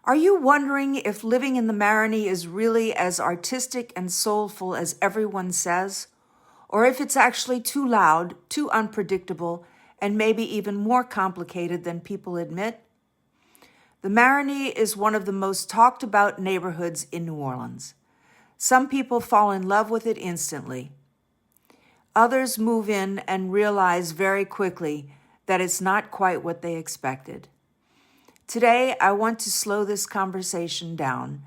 Are you wondering if living in the Marigny is really as artistic and soulful as everyone says? Or if it's actually too loud, too unpredictable, and maybe even more complicated than people admit? The Marigny is one of the most talked about neighborhoods in New Orleans. Some people fall in love with it instantly. Others move in and realize very quickly that it's not quite what they expected. Today, I want to slow this conversation down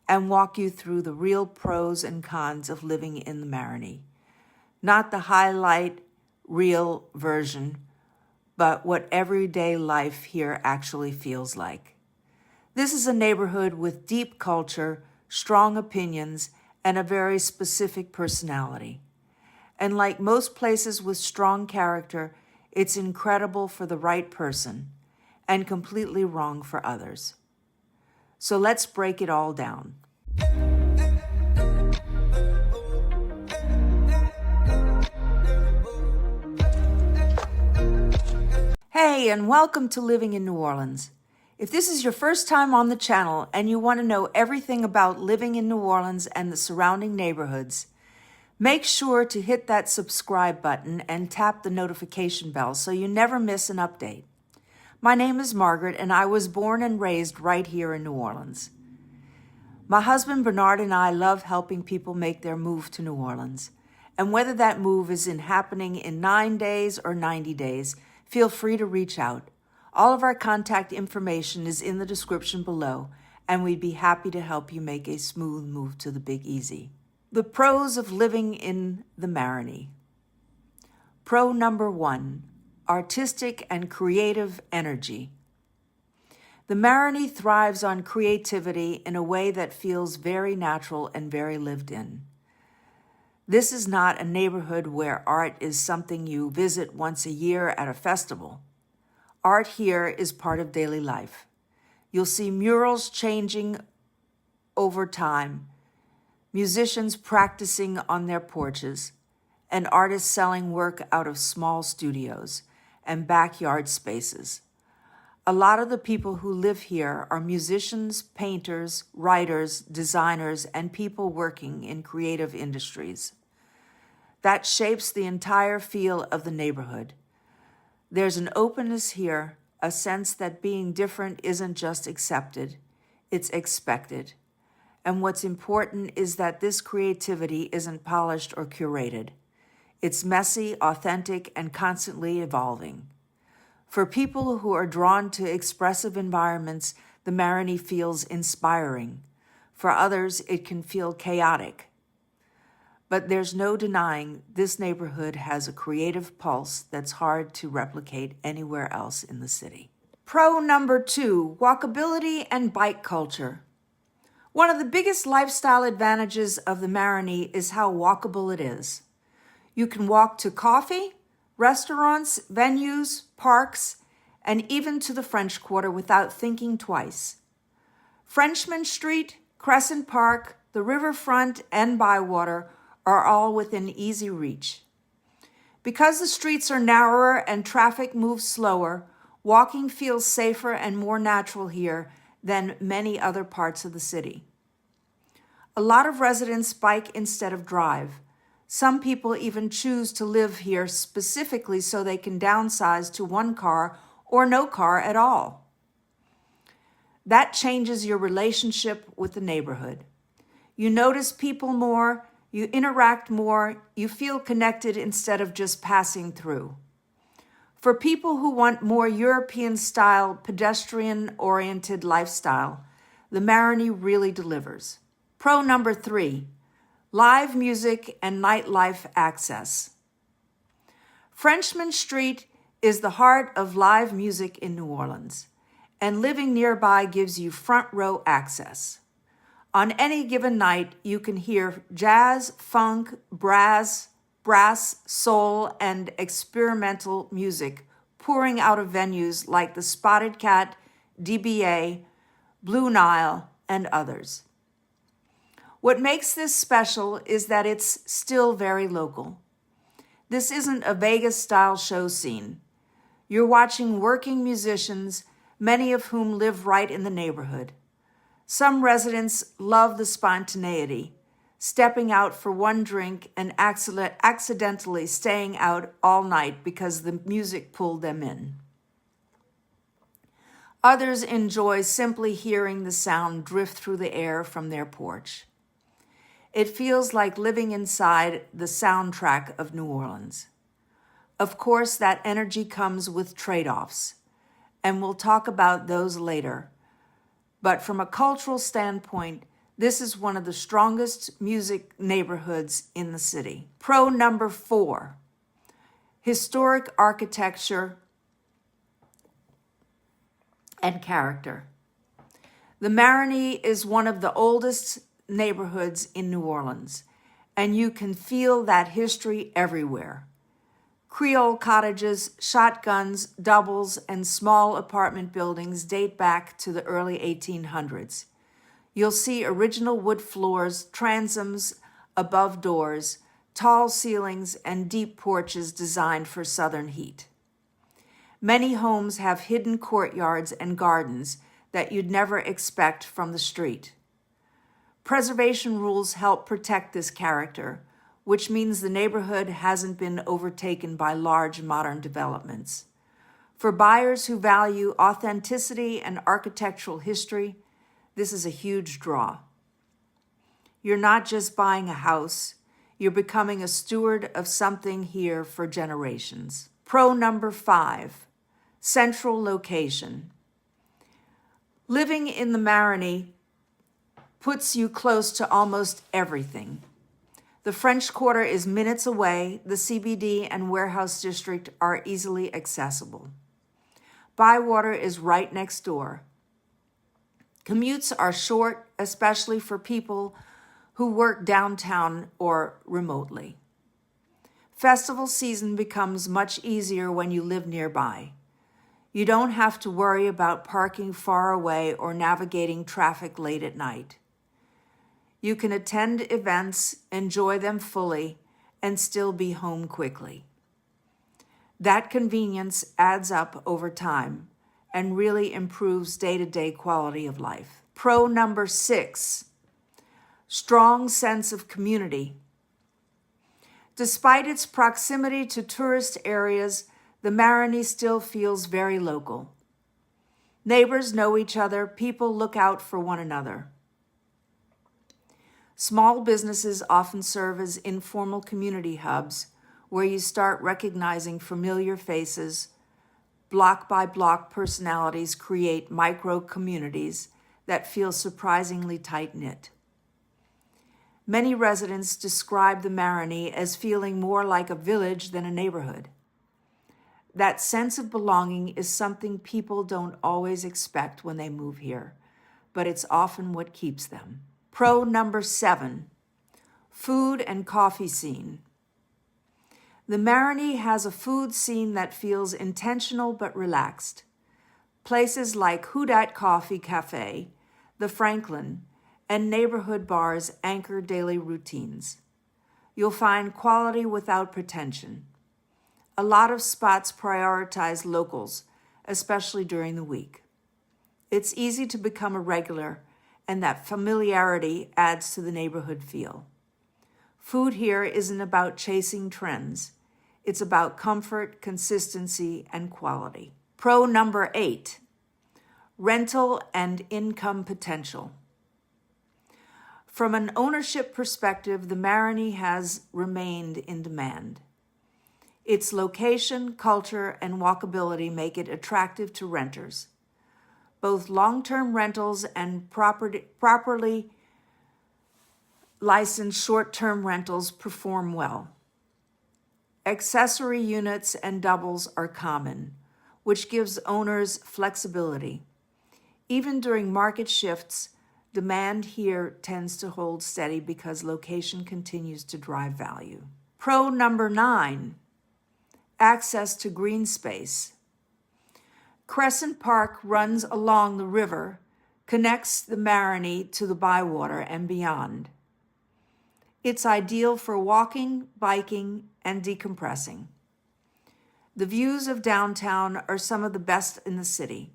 and walk you through the real pros and cons of living in the Marigny. Not the highlight real version, but what everyday life here actually feels like. This is a neighborhood with deep culture, strong opinions, and a very specific personality. And like most places with strong character, it's incredible for the right person and completely wrong for others. So let's break it all down. Hey, and welcome to Living in New Orleans. If this is your first time on the channel and you want to know everything about living in New Orleans and the surrounding neighborhoods, make sure to hit that subscribe button and tap the notification bell so you never miss an update. My name is Margaret, and I was born and raised right here in New Orleans. My husband Bernard and I love helping people make their move to New Orleans. And whether that move is happening in 9 days or 90 days, feel free to reach out. All of our contact information is in the description below, and we'd be happy to help you make a smooth move to the Big Easy. The pros of living in the Marigny. Pro number 1, artistic and creative energy. The Marigny thrives on creativity in a way that feels very natural and very lived in. This is not a neighborhood where art is something you visit once a year at a festival. Art here is part of daily life. You'll see murals changing over time, musicians practicing on their porches, and artists selling work out of small studios and backyard spaces. A lot of the people who live here are musicians, painters, writers, designers, and people working in creative industries. That shapes the entire feel of the neighborhood. There's an openness here, a sense that being different isn't just accepted, it's expected. And what's important is that this creativity isn't polished or curated. It's messy, authentic, and constantly evolving. For people who are drawn to expressive environments, the Marigny feels inspiring. For others, it can feel chaotic. But there's no denying this neighborhood has a creative pulse that's hard to replicate anywhere else in the city. Pro number 2, walkability and bike culture. One of the biggest lifestyle advantages of the Marigny is how walkable it is. You can walk to coffee, restaurants, venues, parks, and even to the French Quarter without thinking twice. Frenchmen Street, Crescent Park, the riverfront, and Bywater are all within easy reach. Because the streets are narrower and traffic moves slower, walking feels safer and more natural here than many other parts of the city. A lot of residents bike instead of drive. Some people even choose to live here specifically so they can downsize to one car or no car at all. That changes your relationship with the neighborhood. You notice people more, you interact more, you feel connected instead of just passing through. For people who want more European-style, pedestrian-oriented lifestyle, the Marigny really delivers. Pro number 3, live music and nightlife access. Frenchmen Street is the heart of live music in New Orleans, and living nearby gives you front row access. On any given night, you can hear jazz, funk, brass, soul, and experimental music pouring out of venues like the Spotted Cat, DBA, Blue Nile, and others. What makes this special is that it's still very local. This isn't a Vegas-style show scene. You're watching working musicians, many of whom live right in the neighborhood. Some residents love the spontaneity, stepping out for one drink and accidentally staying out all night because the music pulled them in. Others enjoy simply hearing the sound drift through the air from their porch. It feels like living inside the soundtrack of New Orleans. Of course, that energy comes with trade-offs, and we'll talk about those later. But from a cultural standpoint, this is one of the strongest music neighborhoods in the city. Pro number 4, historic architecture and character. The Marigny is one of the oldest neighborhoods in New Orleans, and you can feel that history everywhere. Creole cottages, shotguns, doubles, and small apartment buildings date back to the early 1800s. You'll see original wood floors, transoms above doors, tall ceilings, and deep porches designed for southern heat. Many homes have hidden courtyards and gardens that you'd never expect from the street. Preservation rules help protect this character, which means the neighborhood hasn't been overtaken by large modern developments. For buyers who value authenticity and architectural history, this is a huge draw. You're not just buying a house, you're becoming a steward of something here for generations. Pro number 5, central location. Living in the Marigny puts you close to almost everything. The French Quarter is minutes away. The CBD and Warehouse District are easily accessible. Bywater is right next door. Commutes are short, especially for people who work downtown or remotely. Festival season becomes much easier when you live nearby. You don't have to worry about parking far away or navigating traffic late at night. You can attend events, enjoy them fully, and still be home quickly. That convenience adds up over time and really improves day-to-day quality of life. Pro number 6, strong sense of community. Despite its proximity to tourist areas, the Marigny still feels very local. Neighbors know each other, people look out for one another. Small businesses often serve as informal community hubs where you start recognizing familiar faces. Block-by-block personalities create micro-communities that feel surprisingly tight-knit. Many residents describe the Marigny as feeling more like a village than a neighborhood. That sense of belonging is something people don't always expect when they move here, but it's often what keeps them. Pro number 7, food and coffee scene. The Marigny has a food scene that feels intentional but relaxed. Places like Who Dat Coffee Cafe, the Franklin, and neighborhood bars anchor daily routines. You'll find quality without pretension. A lot of spots prioritize locals, especially during the week. It's easy to become a regular, and that familiarity adds to the neighborhood feel. Food here isn't about chasing trends. It's about comfort, consistency, and quality. Pro number 8, rental and income potential. From an ownership perspective, the Marigny has remained in demand. Its location, culture, and walkability make it attractive to renters. Both long-term rentals and properly licensed short-term rentals perform well. Accessory units and doubles are common, which gives owners flexibility. Even during market shifts, demand here tends to hold steady because location continues to drive value. Pro number 9, access to green space. Crescent Park runs along the river, connects the Marigny to the Bywater and beyond. It's ideal for walking, biking, and decompressing. The views of downtown are some of the best in the city.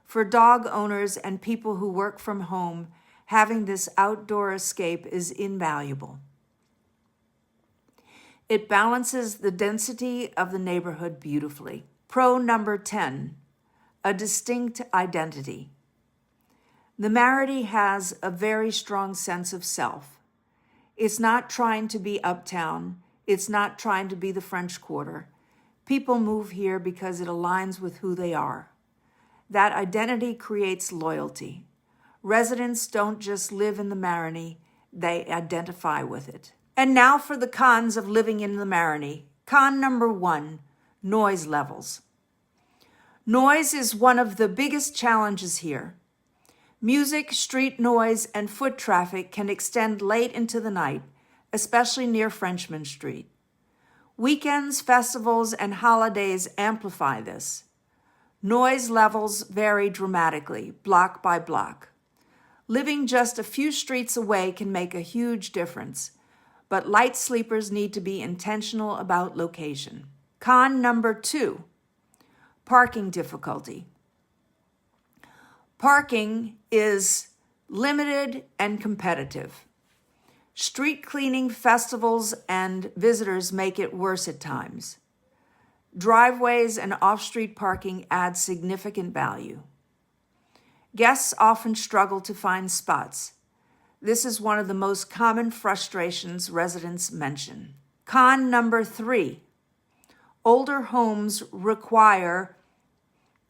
For dog owners and people who work from home, having this outdoor escape is invaluable. It balances the density of the neighborhood beautifully. Pro number 10, a distinct identity. The Marigny has a very strong sense of self. It's not trying to be uptown. It's not trying to be the French Quarter. People move here because it aligns with who they are. That identity creates loyalty. Residents don't just live in the Marigny, they identify with it. And now for the cons of living in the Marigny. Con number 1, noise levels. Noise is one of the biggest challenges here. Music, street noise, and foot traffic can extend late into the night, especially near Frenchmen Street. Weekends, festivals, and holidays amplify this. Noise levels vary dramatically, block by block. Living just a few streets away can make a huge difference, but light sleepers need to be intentional about location. Con number 2, parking difficulty. Parking is limited and competitive. Street cleaning, festivals, and visitors make it worse at times. Driveways and off-street parking add significant value. Guests often struggle to find spots. This is one of the most common frustrations residents mention. Con number 3, older homes require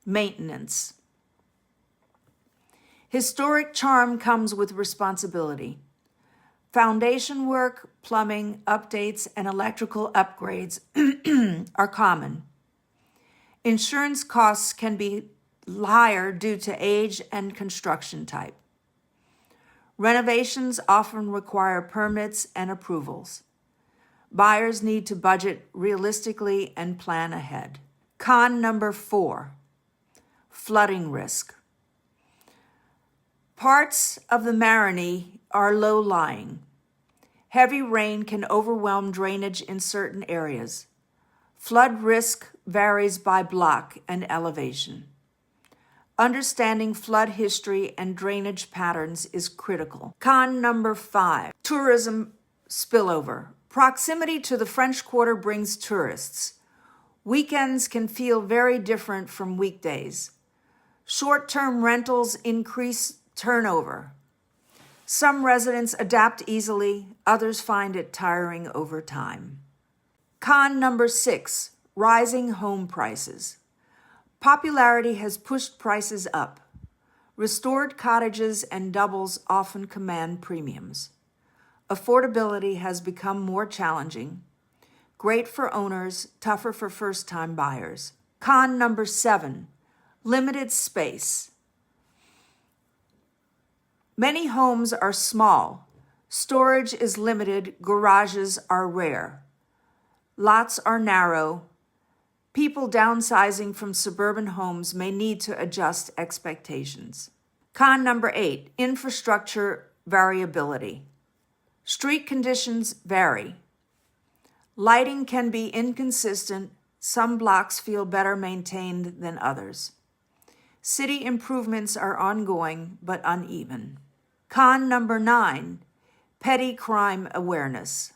maintenance. Historic charm comes with responsibility. Foundation work, plumbing, updates, and electrical upgrades are common. Insurance costs can be higher due to age and construction type. Renovations often require permits and approvals. Buyers need to budget realistically and plan ahead. Con number 4, flooding risk. Parts of the Marigny are low-lying. Heavy rain can overwhelm drainage in certain areas. Flood risk varies by block and elevation. Understanding flood history and drainage patterns is critical. Con number 5, tourism spillover. Proximity to the French Quarter brings tourists. Weekends can feel very different from weekdays. Short-term rentals increase turnover. Some residents adapt easily, others find it tiring over time. Con number 6, rising home prices. Popularity has pushed prices up. Restored cottages and doubles often command premiums. Affordability has become more challenging. Great for owners, tougher for first-time buyers. Con number 7, limited space. Many homes are small. Storage is limited. Garages are rare. Lots are narrow. People downsizing from suburban homes may need to adjust expectations. Con number 8, infrastructure variability. Street conditions vary. Lighting can be inconsistent. Some blocks feel better maintained than others. City improvements are ongoing but uneven. Con number 9, petty crime awareness.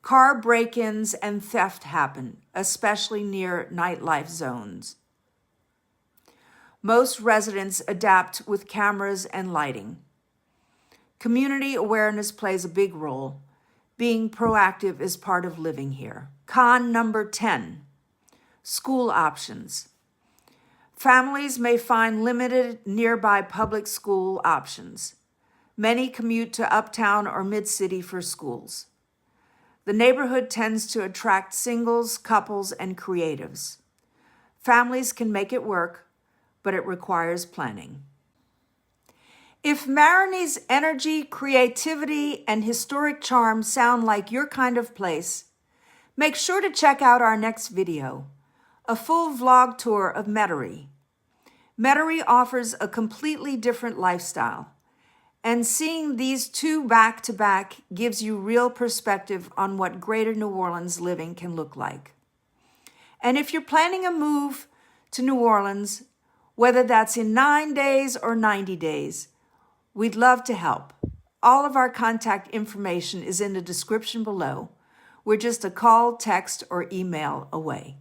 Car break-ins and theft happen, especially near nightlife zones. Most residents adapt with cameras and lighting. Community awareness plays a big role. Being proactive is part of living here. Con number 10, school options. Families may find limited nearby public school options. Many commute to uptown or mid-city for schools. The neighborhood tends to attract singles, couples, and creatives. Families can make it work, but it requires planning. If Marigny's energy, creativity, and historic charm sound like your kind of place, make sure to check out our next video, a full vlog tour of Metairie. Metairie offers a completely different lifestyle, and seeing these two back-to-back gives you real perspective on what greater New Orleans living can look like. And if you're planning a move to New Orleans, whether that's in 9 days or 90 days. We'd love to help. All of our contact information is in the description below. We're just a call, text, or email away.